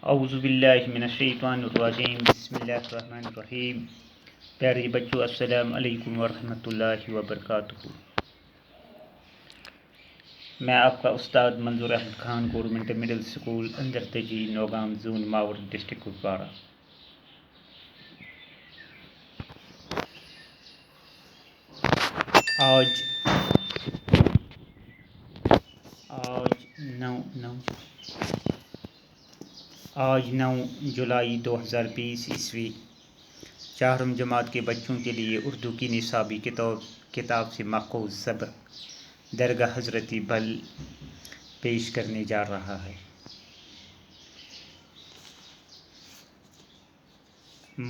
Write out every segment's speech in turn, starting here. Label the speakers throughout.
Speaker 1: اعوذ باللہ من الشیطان الرجیم بسم اللہ الرحمن الرحیم۔ پیارے بچوں، السلام علیکم ورحمۃ اللہ وبرکاتہ۔ میں آپ کا استاد Manzoor Ahmad Khan, government middle school اندر تجی، نوگام زون، ماور ڈسٹرکٹ کپوارہ۔ آج 9 جولائی 2020 عیسوی چہارم جماعت کے بچوں کے لیے اردو کی نصابی کتاب سے ماخوذ سبق درگاہ حضرت بل پیش کرنے جا رہا ہے۔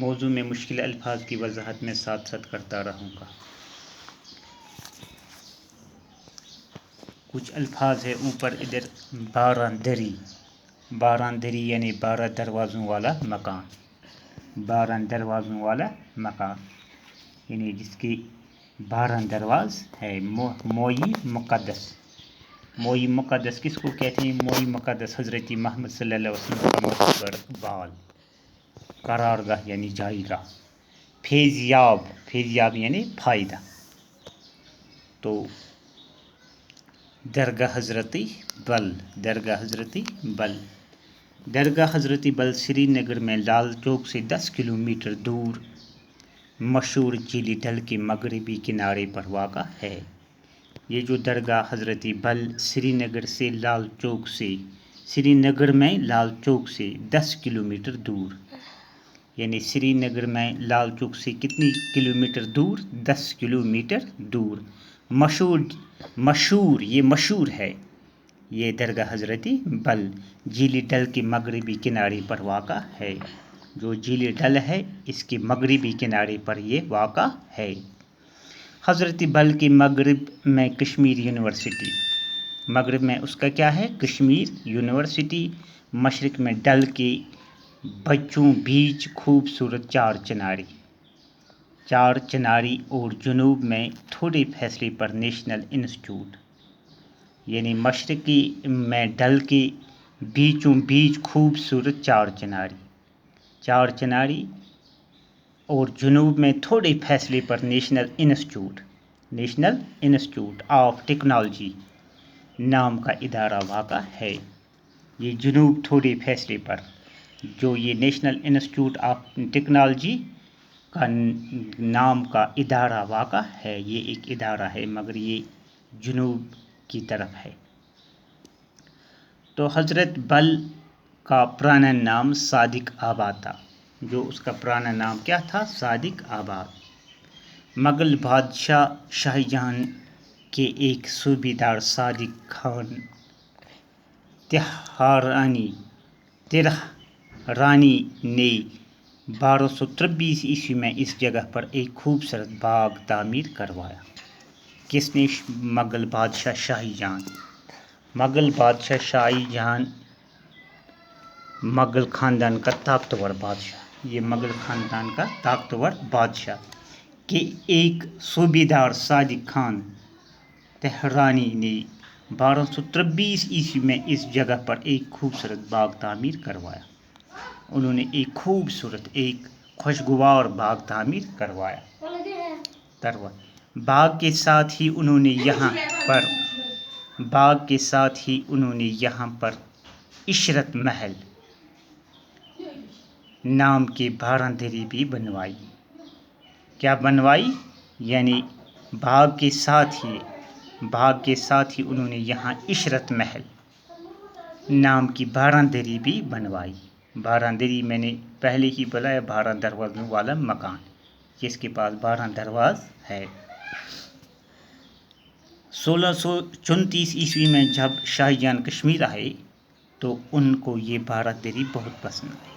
Speaker 1: موضوع میں مشکل الفاظ کی وضاحت میں ساتھ ساتھ کرتا رہوں گا۔ کچھ الفاظ ہے اوپر ادھر، باران دری یعنی 12 دروازوں والا مکان، 12 دروازوں والا مکان یعنی جس کی 12 دروازے ہے۔ موئی مقدس کس کو کہتے ہیں؟ موئی مقدس حضرت محمد صلی اللہ علیہ وسلم کا مقبر بال، قرارگاہ یعنی جائیگاہ۔ فیضیاب یعنی فائدہ۔ تو درگاہ حضرت بل سری نگر میں لال چوک سے 10 کلومیٹر دور مشہور جھیلی ڈل کے مغربی کنارے پر واقع ہے۔ یہ جو درگاہ حضرت بل سری نگر میں لال چوک سے 10 کلومیٹر دور، یعنی سری نگر میں لال چوک سے کتنی کلومیٹر دور؟ 10 کلومیٹر دور۔ مشہور ہے یہ درگاہ حضرت بل جھیلی ڈل کے مغربی کنارے پر واقع ہے۔ جو جھیلی ڈل ہے اس کے مغربی کنارے پر یہ واقع ہے۔ حضرت بل کے مغرب میں کشمیر یونیورسٹی، مغرب میں اس کا کیا ہے؟ کشمیر یونیورسٹی۔ مشرق میں ڈل کے بچوں بیچ خوبصورت چار چناری اور جنوب میں تھوڑے فاصلے پر نیشنل انسٹیٹیوٹ، یعنی مشرقی میں ڈل کے بیچوں بیچ خوبصورت چار چناری اور جنوب میں تھوڑے فاصلے پر نیشنل انسٹیٹیوٹ آف ٹیکنالوجی نام کا ادارہ واقع ہے۔ یہ جنوب تھوڑے فاصلے پر جو یہ نیشنل انسٹیٹیوٹ آف ٹیکنالوجی کا نام کا ادارہ واقع ہے، یہ ایک ادارہ ہے مگر یہ جنوب کی طرف ہے۔ تو حضرت بل کا پرانا نام صادق آباد تھا۔ جو اس کا پرانا نام کیا تھا؟ صادق آباد۔ مغل بادشاہ شاہ جہاں کے ایک صوبیدار صادق خان ترہرانی نے 1223 عیسوی میں اس جگہ پر ایک خوبصورت باغ تعمیر کروایا۔ کس نے؟ مغل بادشاہ شاہی جہان مغل خاندان کا طاقتور بادشاہ، یہ مغل خاندان کا طاقتور بادشاہ کے ایک صوبیدار صادق خان ترہرانی نے 1223 عیسوی میں اس جگہ پر ایک خوبصورت باغ تعمیر کروایا۔ انہوں نے ایک خوبصورت، ایک خوشگوار باغ تعمیر کروایا۔ باغ کے ساتھ ہی انہوں نے یہاں پر عشرت محل نام کی 12 دری بھی بنوائی۔ کیا بنوائی؟ یعنی باغ کے ساتھ ہی انہوں نے یہاں عشرت محل نام کی 12 دری بھی بنوائی۔ 12 دری میں نے پہلے ہی بلایا، 12 دروازوں والا مکان جس کے پاس 12 دروازے ہے۔ 1634 عیسوی میں جب شاہ جہاں کشمیر آئے تو ان کو یہ 12 دری بہت پسند آئی۔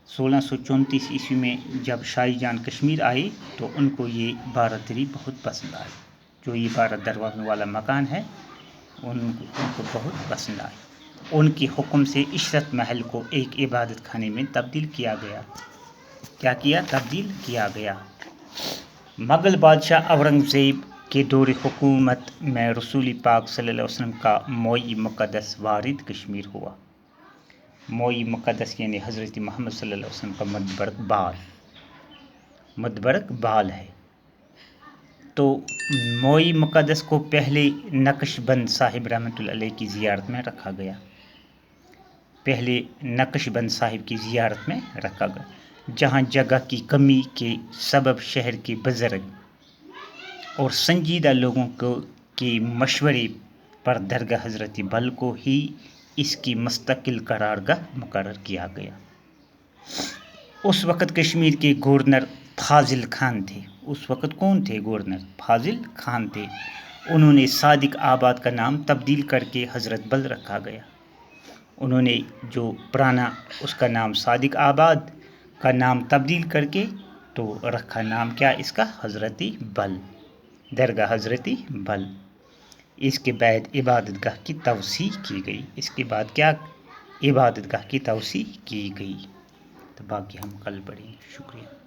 Speaker 1: 1634 عیسوی میں جب شاہ جہاں کشمیر آئے تو ان کو یہ 12 دری بہت پسند آئی۔ جو یہ 12 دروازوں والا مکان ہے ان کو بہت پسند آئی۔ ان کے حکم سے عشرت محل کو ایک عبادت خانے میں تبدیل کیا گیا۔ تبدیل کیا گیا۔ مغل بادشاہ اورنگزیب کے دور حکومت میں رسول پاک صلی اللہ علیہ وسلم کا موئی مقدس وارد کشمیر ہوا۔ موئی مقدس یعنی حضرت محمد صلی اللہ علیہ وسلم کا مدبرک بال ہے۔ تو موئی مقدس کو پہلے نقش بند صاحب رحمۃ اللہ علیہ کی زیارت میں رکھا گیا، جہاں جگہ کی کمی کے سبب شہر کے بزرگ اور سنجیدہ لوگوں کے مشورے پر درگاہ حضرت بل کو ہی اس کی مستقل قرارگاہ مقرر کیا گیا۔ اس وقت کشمیر کے گورنر فاضل خان تھے۔ اس وقت کون تھے گورنر؟ فاضل خان تھے۔ انہوں نے صادق آباد کا نام تبدیل کر کے حضرت بل رکھا گیا۔ انہوں نے جو پرانا اس کا نام صادق آباد کا نام تبدیل کر کے تو رکھا نام کیا اس کا؟ حضرت بل، درگاہ حضرت بل۔ اس کے بعد عبادت گاہ کی توسیع کی گئی۔ اس کے بعد کیا عبادت گاہ کی توسیع کی گئی؟ تو باقی ہم کل پڑھیں گے۔ شکریہ۔